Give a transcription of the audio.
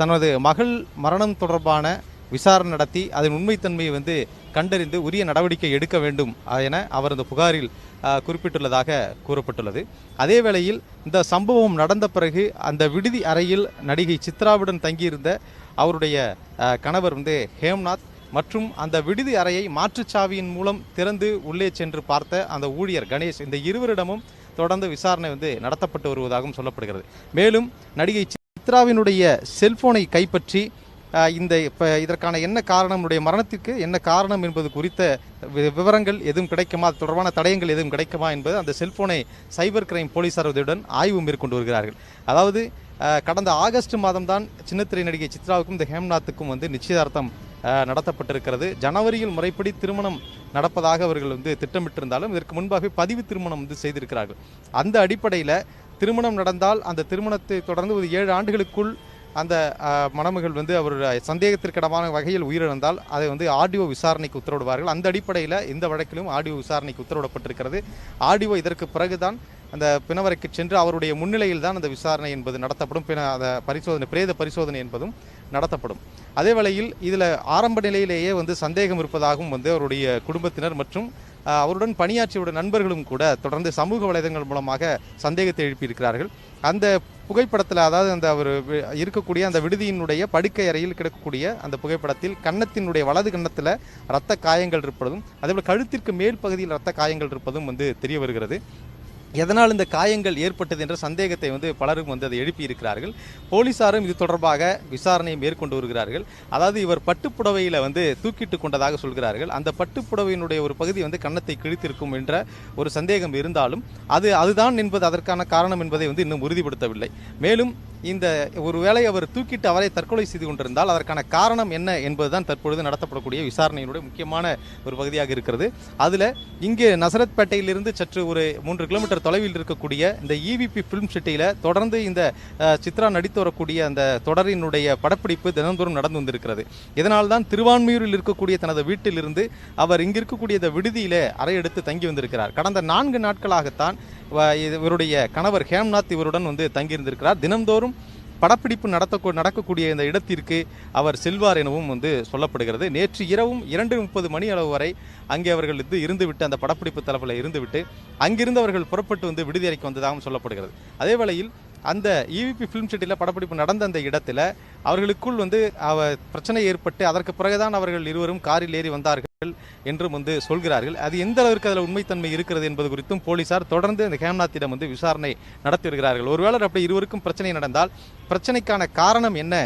தனது மகள் மரணம் தொடர்பான விசாரணை நடத்தி அதன் உண்மைத்தன்மையை கண்டறிந்து உரிய நடவடிக்கை எடுக்க வேண்டும் என அவர் இந்த புகாரில் குறிப்பிட்டுள்ளதாக கூறப்பட்டுள்ளது. அதே வேளையில் இந்த சம்பவம் நடந்த பிறகு அந்த விடுதி அறையில் நடிகை சித்ராவுடன் தங்கியிருந்த அவருடைய கணவர் ஹேம்நாத் மற்றும் அந்த விடுதி அறையை மாற்றுச்சாவியின் மூலம் திறந்து உள்ளே சென்று பார்த்த அந்த ஊழியர் கணேஷ், இந்த இருவரிடமும் தொடர்ந்து விசாரணை நடத்தப்பட்டு வருவதாகவும் சொல்லப்படுகிறது. மேலும் நடிகை சித்ராவினுடைய செல்போனை கைப்பற்றி இதற்கான என்ன காரணம், மரணத்திற்கு என்ன காரணம் என்பது குறித்த விவரங்கள் எதுவும் கிடைக்குமா, அது தொடர்பான தடயங்கள் எதுவும் கிடைக்குமா என்பது அந்த செல்போனை சைபர் கிரைம் போலீசார் ஆய்வு மேற்கொண்டு வருகிறார்கள். அதாவது கடந்த ஆகஸ்ட் மாதம் தான் சின்னத்திரை நடிகை சித்ராவுக்கும் இந்த ஹேம்நாத்துக்கும் நிச்சயதார்த்தம் நடத்தப்பட்டிருக்கிறது. ஜனவரியில் முறைப்படி திருமணம் நடப்பதாக அவர்கள் திட்டமிட்டிருந்தாலும் இதற்கு முன்பாக பதிவு திருமணம் செய்திருக்கிறார்கள். அந்த அடிப்படையில் திருமணம் நடந்தால் அந்த திருமணத்தை தொடர்ந்து ஒரு 7 ஆண்டுகளுக்குள் அந்த மணமகள் அவருடைய சந்தேகத்திற்கிடமான வகையில் உயிரிழந்தால் அதை ஆடியோ விசாரணைக்கு உத்தரவிடுவார்கள். அந்த அடிப்படையில் இந்த வழக்கிலும் ஆடியோ விசாரணைக்கு உத்தரவிடப்பட்டிருக்கிறது. ஆடியோ இதற்கு பிறகுதான் அந்த பிணவரைக்கு சென்று அவருடைய முன்னிலையில் தான் அந்த விசாரணை என்பது நடத்தப்படும். பிரேத பரிசோதனை என்பதும் நடத்தப்படும். அதே வேளையில் இதில் ஆரம்ப நிலையிலேயே சந்தேகம் இருப்பதாகவும் அவருடைய குடும்பத்தினர் மற்றும் அவருடன் பணியாற்றிய நண்பர்களும் கூட தொடர்ந்து சமூக வலைதளங்கள் மூலமாக சந்தேகத்தை எழுப்பியிருக்கிறார்கள். அந்த புகைப்படத்தில், அதாவது அவர் இருக்கக்கூடிய அந்த விடுதியினுடைய படுக்கை அறையில் கிடக்கக்கூடிய அந்த புகைப்படத்தில் கன்னத்தினுடைய வலது கன்னத்தில் இரத்த காயங்கள் இருப்பதும் அதேபோல் கழுத்திற்கு மேல் பகுதியில் இரத்த காயங்கள் இருப்பதும் தெரிய வருகிறது. எதனால் இந்த காயங்கள் ஏற்பட்டது என்ற சந்தேகத்தை பலரும் அதை எழுப்பியிருக்கிறார்கள். போலீசாரும் இது தொடர்பாக விசாரணையை மேற்கொண்டு வருகிறார்கள். அதாவது இவர் பட்டுப்புடவையில் தூக்கிட்டு கொண்டதாக சொல்கிறார்கள். அந்த பட்டுப்புடவையினுடைய ஒரு பகுதி கன்னத்தை கிழித்திருக்கும் என்ற ஒரு சந்தேகம் இருந்தாலும் அதுதான் என்பது அதற்கான காரணம் என்பதை இன்னும் உறுதிப்படுத்தவில்லை. மேலும் இந்த ஒருவேளை அவர் தூக்கிட்டு அவரை தற்கொலை செய்து கொண்டிருந்தால் அதற்கான காரணம் என்ன என்பதுதான் தற்பொழுது நடத்தப்படக்கூடிய விசாரணையினுடைய முக்கியமான ஒரு பகுதியாக இருக்கிறது. அதில் இங்கே நசரத்பேட்டையிலிருந்து சற்று ஒரு 3 கிலோமீட்டர் தொலைவில் இருக்கக்கூடிய இந்த EVP ஃபிலிம் சிட்டியில் தொடர்ந்து இந்த சித்ரா நடித்து வரக்கூடிய அந்த தொடரினுடைய படப்பிடிப்பு தினந்தோறும் நடந்து வந்திருக்கிறது. இதனால் தான் திருவான்மியூரில் இருக்கக்கூடிய தனது வீட்டிலிருந்து அவர் இங்கு இருக்கக்கூடிய இந்த விடுதியிலே அறை எடுத்து தங்கி வந்திருக்கிறார். கடந்த 4 நாட்களாகத்தான் இவருடைய கணவர் ஹேம்நாத் இவருடன் தங்கியிருந்திருக்கிறார். தினந்தோறும் படப்பிடிப்பு நடக்கக்கூடிய இந்த இடத்திற்கு அவர் செல்வார் எனவும் சொல்லப்படுகிறது. நேற்று இரவும் 2:30 மணி அளவு வரை அங்கே அவர்கள் இருந்துவிட்டு அந்த படப்பிடிப்பு தளவில் இருந்துவிட்டு அங்கிருந்து அவர்கள் புறப்பட்டு விடுதி அறைக்கு வந்ததாகவும் சொல்லப்படுகிறது. அதே வேளையில் அந்த EVP ஃபிலிம் சிட்டியில் படப்பிடிப்பு நடந்த அந்த இடத்துல அவர்களுக்குள் பிரச்சனை ஏற்பட்டு அதற்கு பிறகுதான் அவர்கள் இருவரும் காரில் ஏறி வந்தார்கள் என்றும் சொல்கிறார்கள். அது எந்த அளவிற்கு அதில் உண்மைத்தன்மை இருக்கிறது என்பது குறித்தும் போலீசார் தொடர்ந்து அந்த ஹேம்நாத்திடம் விசாரணை நடத்தி வருகிறார்கள். ஒருவேளை அப்படி இருவருக்கும் பிரச்சனை நடந்தால் பிரச்சனைக்கான காரணம் என்ன